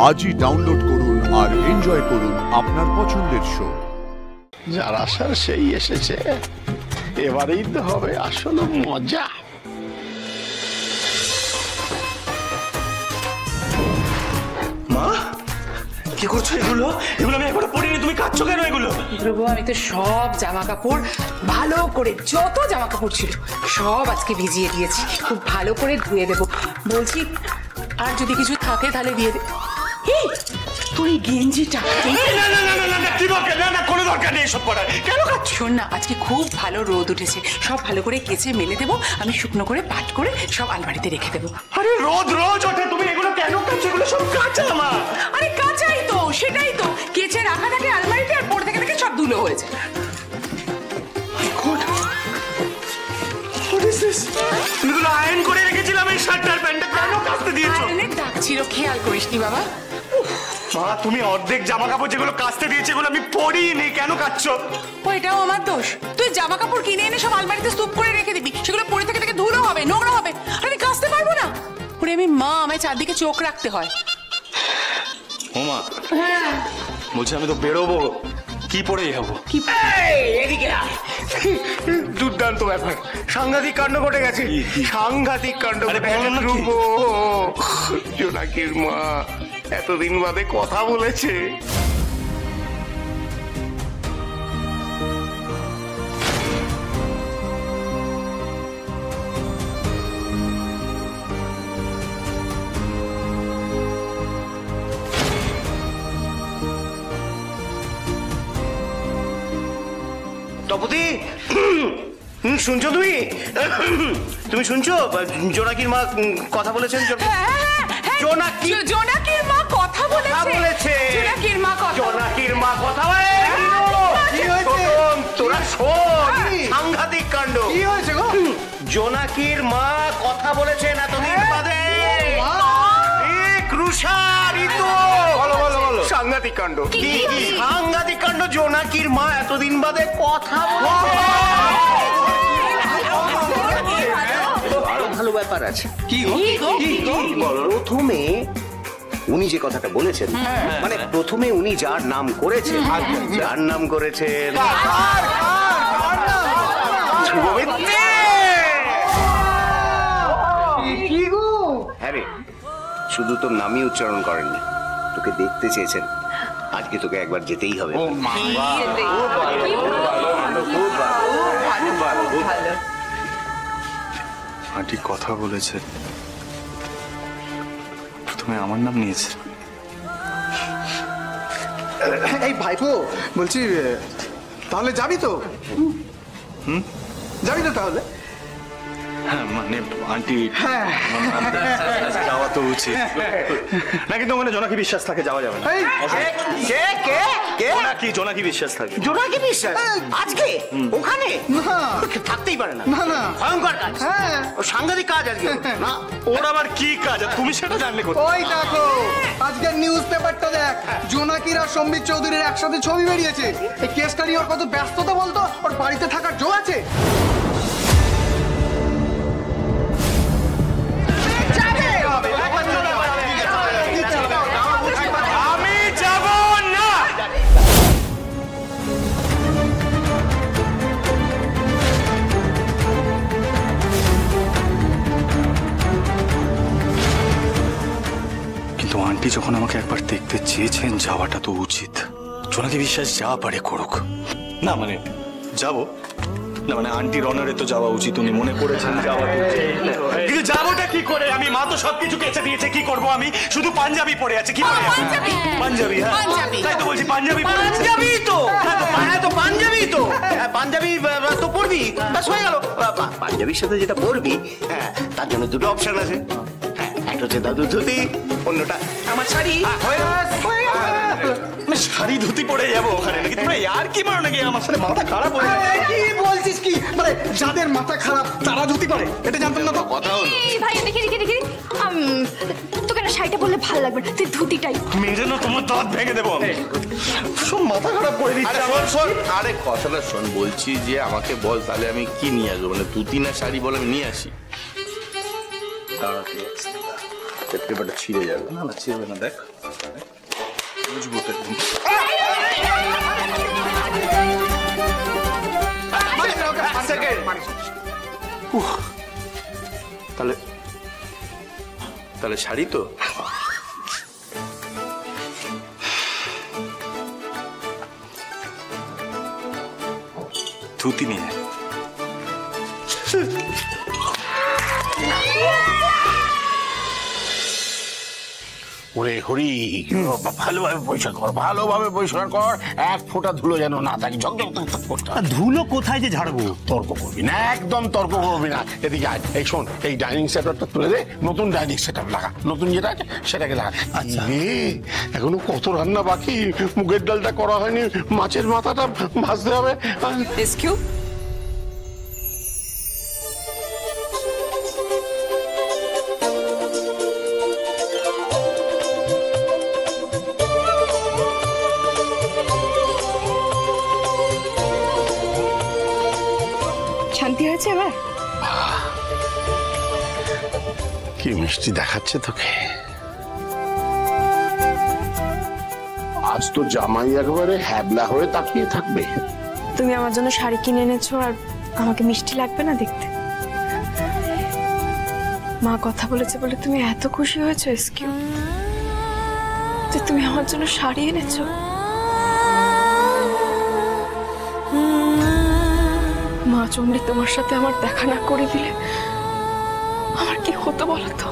আজই ডাউনলোড করুন আর এনজয় করুন আপনার পছন্দের শো। যার আসার সেই এসেছে, এবারেই তো হবে আসলে মজা। মা কি করছো? এগুলো আমি এখনো পড়িনি, তুমি কাঁদছো কেন? এগুলো আমি তো সব জামা কাপড় ভালো করে, যত জামা কাপড় ছিল সব আজকে ভিজিয়ে দিয়েছি, খুব ভালো করে ধুয়ে দেবো। বলছি আর যদি কিছু থাকে তাহলে দিয়ে দে। তুই গেঞ্জিটা কোনো দরকার নেই এসব পড়ার। কেন কাঁদছো? শোন না, আজকে খুব ভালো রোদ উঠেছে, সব ভালো করে কেচে মেলে দেবো, আমি শুকনো করে পাট করে সব আলমারিতে রেখে দেবো। আরে রোদ রোজ ওঠে, তুমি এগুলো কেন কাঁদছো? এগুলো সব কাঁচা মা। আরে কাঁচাই তো, সেটাই তো, কেচে রাখা থাকে আলমারিতে আর পড়ে থেকে সব ধুলো হয়েছে। এগুলো আয়রন করে রেখেছিলাম, এই শার্টটার প্যান্টটা কেন কাচতে দিয়েছো? আয়রনের দাগ ছিল, খেয়াল করিসনি বাবা? মা তুমি অর্ধেক জামা কাপড় যেগুলো কাচতে দিয়েছে এগুলো আমি পরিনি, কেন কাচ্ছো? ওইটাও আমার দোষ। তুই জামা কাপড় কিনে এনে সব আলমারিতে স্তূপ করে রেখে দিবি, সেগুলো পরে থেকে থেকে ধুলো হবে, নোংরা হবে, আর আমি কাচতে পারবো না। ওরে আমি মা, আমায় চারদিকে চোখ রাখতে হয়। ও মা, বলছি আমি তো বেরোবো, কি পরে যাবো? কি এদিকে দুর্দান্ত ব্যাপার, সাংঘাতিক কাণ্ড ঘটে গেছে, সাংঘাতিক কাণ্ড। জোনাকির মা এতদিন বাদে কথা বলেছে। তপতি, শুনছো? তুমি শুনছো? জোনাকির মা কথা বলেছেন। জোনাকির মা কথা বলেছে। জোনাকির মা কথা তোরা শোন, সাংঘাতিক কাণ্ড। কি হয়েছে গো? জোনাকির মা কথা বলেছেন এতদিন বাদে। সাংঘাতিক কাণ্ড, সাংঘাতিক কাণ্ড। জোনাকির মা এতদিন বাদে কথা বলেছে। আরো ভালো ব্যাপার আছে। কি প্রথমে উনি যে কথাটা বলেছেন, মানে প্রথমে উনি যার নাম করেছেন, হ্যাঁ রে, শুধু তোর নামই উচ্চারণ করেননি, তোকে দেখতে চেয়েছেন। আজকে তোকে একবার যেতেই হবে। আন্টি কথা বলেছে, প্রথমে আমার নাম নিয়েছে। এই ভাইপো, বলছি তাহলে যাবি তো? যাবি তো তাহলে? হ্যাঁ মানে আন্টি, যাওয়া তো উচিত না, কিন্তু ওখানে জোনাকি বিশ্বাস থাকে, যাওয়া যাবে না। জোনাকি বিশ্বাস থাকে। জোনাকি বিশ্বাস আজকে ওখানে থাকতেই পারে না। ভয়ঙ্কর কাজ, ও সাংঘাতিক কাজ আজকে। না ওর আবার কি কাজ, তুমি সেটা জানলে কোথায়? ওই দেখো আজকের নিউজ পেপারটা দেখ, জোনাকির আর সম্বিত চৌধুরীর একসাথে ছবি বেরিয়েছে। এই কেসটা নিয়ে ওর কত ব্যস্ততা বলতো, ওর বাড়িতে থাকার জো আছে? কিন্তু আন্টি যখন আমাকে একবার দেখতে চেয়েছেন, যাওয়াটা তো উচিত। জোনাকি বিশ্বাস যা পারে করুক। না মানে যাবো না, মানে আন্টির অনারে তো যাওয়া উচিত, উনি মনে করেছেন যাওয়া উচিত। কিন্তু যাবোটা কি করে? আমি মা তো সবকিছু কেচে দিয়েছে, কি করবো? আমি শুধু পাঞ্জাবি পরে আছি। কি পরে আছি? পাঞ্জাবি। হ্যাঁ তাই তো বলছি, পাঞ্জাবি তো পাঞ্জাবি তো পড়বি, হয়ে গেল। পাঞ্জাবির সাথে যেটা পড়বি, হ্যাঁ তার জন্য দুটো অপশন আছে। একটা হচ্ছে দাদু ধুতি, অন্যটা আমার শাড়ি। শাড়ি ধুতি পরে যাবো ওখানে নাকি? তোমরা আর কি মারো নাকি? আমার সাথে মাথা খারাপ হয়ে যায়। কি বলছিস কি? মানে যাদের মাথা খারাপ তারা ধুতি পরে, এটা জানতাম না তো। কথা হলো ভাই, দেখি তোকে না শাড়িটা বললে ভালো লাগবে না, তুই ধুতিটাই। মেরে না তোমার দাঁত ভেঙে দেবো। সব মাথা খারাপ করে দিচ্ছে। আরে কথাটা শোন, বলছি যে আমাকে বল তাহলে আমি কি নিয়ে আসবো, মানে ধুতি না শাড়ি বল, আমি নিয়ে আসি। পেপারটা ছিঁড়ে যাবে। না না ছিড়বে না, দেখ বুঝবো তো একদম। তাহলে তাহলে শাড়ি তো ধুতি নিয়ে ওরে হরি, ভালোভাবে পরিষ্কার কর, ভালোভাবে পরিষ্কার কর, এক ফোঁটা ধুলো যেন না থাকে, ঝকঝক তক করতে হবে। ধুলো কোথায় যে ঝাড়বো? তর্ক করবি না, একদম তর্ক করবি না। এদিকে আয়, এই শোন, এই ডাইনিং সেটআপটা তুলে দে, নতুন ডাইনিং সেটআপ লাগা, নতুন যেটা আছে সেটাকে লাগা। আচ্ছা এখনো কত রান্না বাকি, মুগের ডালটা করা হয়নি, মাছের মাথাটা ভাজতে হবে। রেস্কিউ শান্তি হয়েছে এবার? কি মিষ্টি দেখাচ্ছে তোকে, আজ তো জামাই একেবারে হ্যাবলা হয়ে তাকিয়ে থাকবে। তুমি আমার জন্য শাড়ি কিনে এনেছো আর আমাকে মিষ্টি লাগবে না দেখতে? মা কথা বলেছে বলে তুমি এত খুশি হয়েছো এসকিউ, যে তুমি আমার জন্য শাড়ি এনেছো? মা চণ্ডী তোমার সাথে আমার দেখা না করে দিলে আমার কি হতো বলো তো?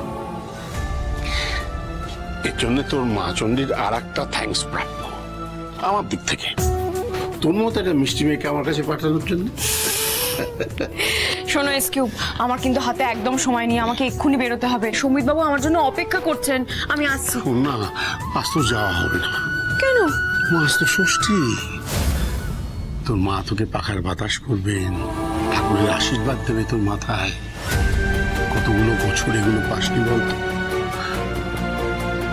এর জন্য তোর মা চণ্ডীর আর একটা থ্যাঙ্কস প্রাপ্য আমার দিক থেকে, তোর মতো একটা মিষ্টি মেয়েকে আমার কাছে পাঠানোর জন্য। শোনো এসকিউ, আমার কিন্তু হাতে একদম সময় নেই, আমাকে এক্ষুনি বেরোতে হবে। সুমিত বাবু আমার জন্য অপেক্ষা করছেন, আমি আসছি। শোন না, আজ তো যাওয়া হবে না। কেন? আজ তো ষষ্ঠী, তোর মা তোকে পাখার বাতাস করবেন, ঠাকুরের আশীর্বাদ দেবে তোর মাথায়। কতগুলো বছর এগুলো পাসনি বলতো?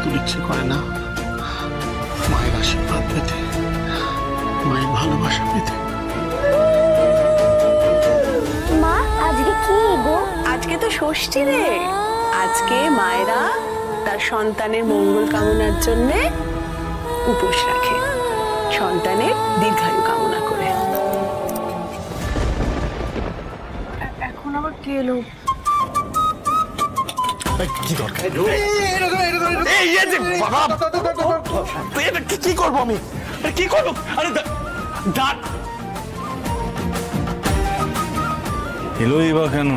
তোর ইচ্ছে করে না মায়ের আশীর্বাদ পেতে, মায়ের ভালোবাসা পেতে? মা আজকে কি গো? আজকে তো ষষ্ঠী রে। আজকে মায়েরা তার সন্তানের মঙ্গল কামনার জন্য উপোস রাখে, সন্তানের দীর্ঘায়ু কামনা করে। এখন আবার কে এলো? কি দরকার? কি করবো আমি, কি করবো? আরে এলোই বা কেন,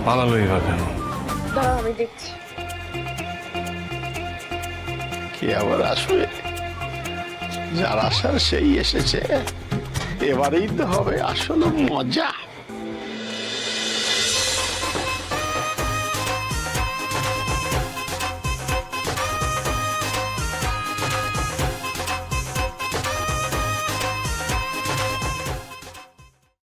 পালালোই বা কেন? আমি দেখছি। কে আবার আসবে? যার আসার সেই এসেছে, এবারেই তো হবে আসলে মজা।